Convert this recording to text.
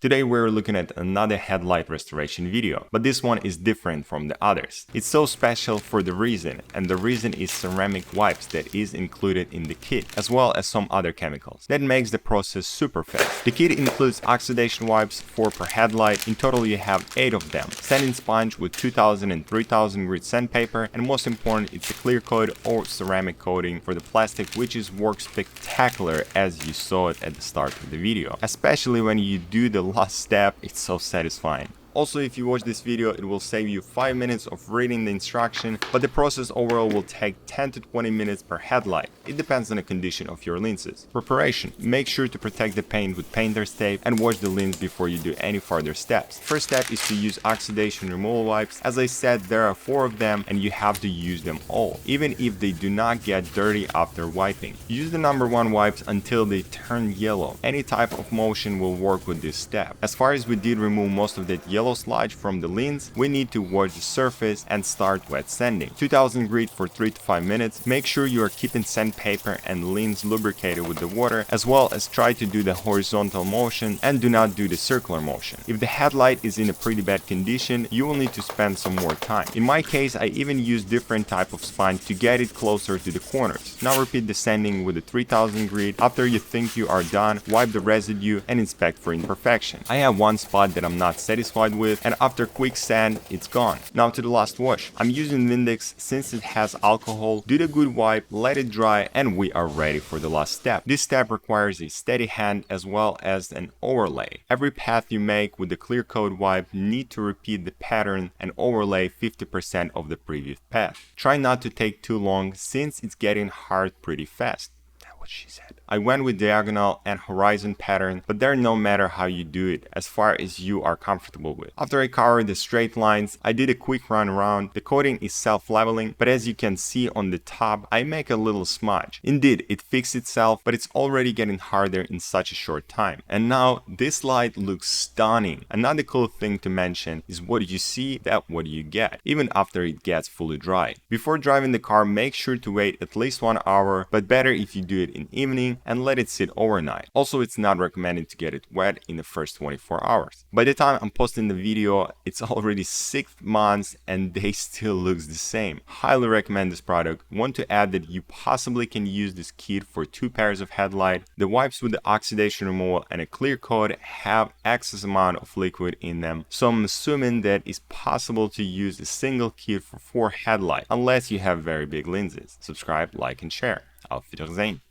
Today we're looking at another headlight restoration video, but this one is different from the others. It's so special for the reason, and the reason is ceramic wipes that is included in the kit, as well as some other chemicals. That makes the process super fast. The kit includes oxidation wipes, 4 per headlight. In total you have 8 of them. Sanding sponge with 2000 and 3000 grit sandpaper, and most important, it's a clear coat or ceramic coating for the plastic, which works spectacular as you saw it at the start of the video. Especially when you do the last step, it's so satisfying. Also, if you watch this video, it will save you 5 minutes of reading the instruction, but the process overall will take 10 to 20 minutes per headlight. It depends on the condition of your lenses. Preparation. Make sure to protect the paint with painter's tape and wash the lens before you do any further steps. First step is to use oxidation removal wipes. As I said, there are 4 of them and you have to use them all, even if they do not get dirty after wiping. Use the number 1 wipes until they turn yellow. Any type of motion will work with this step. As far as we did remove most of that yellow sludge from the lens, we need to wash the surface and start wet sanding. 2000 grit for 3 to 5 minutes. Make sure you are keeping sandpaper and lens lubricated with the water, as well as try to do the horizontal motion and do not do the circular motion. If the headlight is in a pretty bad condition, you will need to spend some more time. In my case, I even use different type of sponge to get it closer to the corners. Now repeat the sanding with the 3000 grit. After you think you are done, wipe the residue and inspect for imperfection. I have one spot that I'm not satisfied with, and after quick sand, it's gone. Now to the last wash. I'm using Windex since it has alcohol. Do the good wipe, let it dry, and we are ready for the last step. This step requires a steady hand as well as an overlay. Every path you make with the clear coat wipe need to repeat the pattern and overlay 50% of the previous path. Try not to take too long since it's getting hard pretty fast. That's what she said. I went with diagonal and horizon pattern, but they're no matter how you do it, as far as you are comfortable with. After I covered the straight lines, I did a quick run around. The coating is self-leveling, but as you can see on the top, I make a little smudge. Indeed, it fixed itself, but it's already getting harder in such a short time. And now, this light looks stunning. Another cool thing to mention is what you see, that what you get, even after it gets fully dry. Before driving the car, make sure to wait at least 1 hour, but better if you do it in evening and let it sit overnight. Also, it's not recommended to get it wet in the first 24 hours. By the time I'm posting the video, it's already 6 months and they still looks the same. Highly recommend this product. Want to add that you possibly can use this kit for 2 pairs of headlight. The wipes with the oxidation removal and a clear coat have excess amount of liquid in them, so I'm assuming that it's possible to use a single kit for 4 headlights, unless you have very big lenses. Subscribe, like and share. Auf Wiedersehen.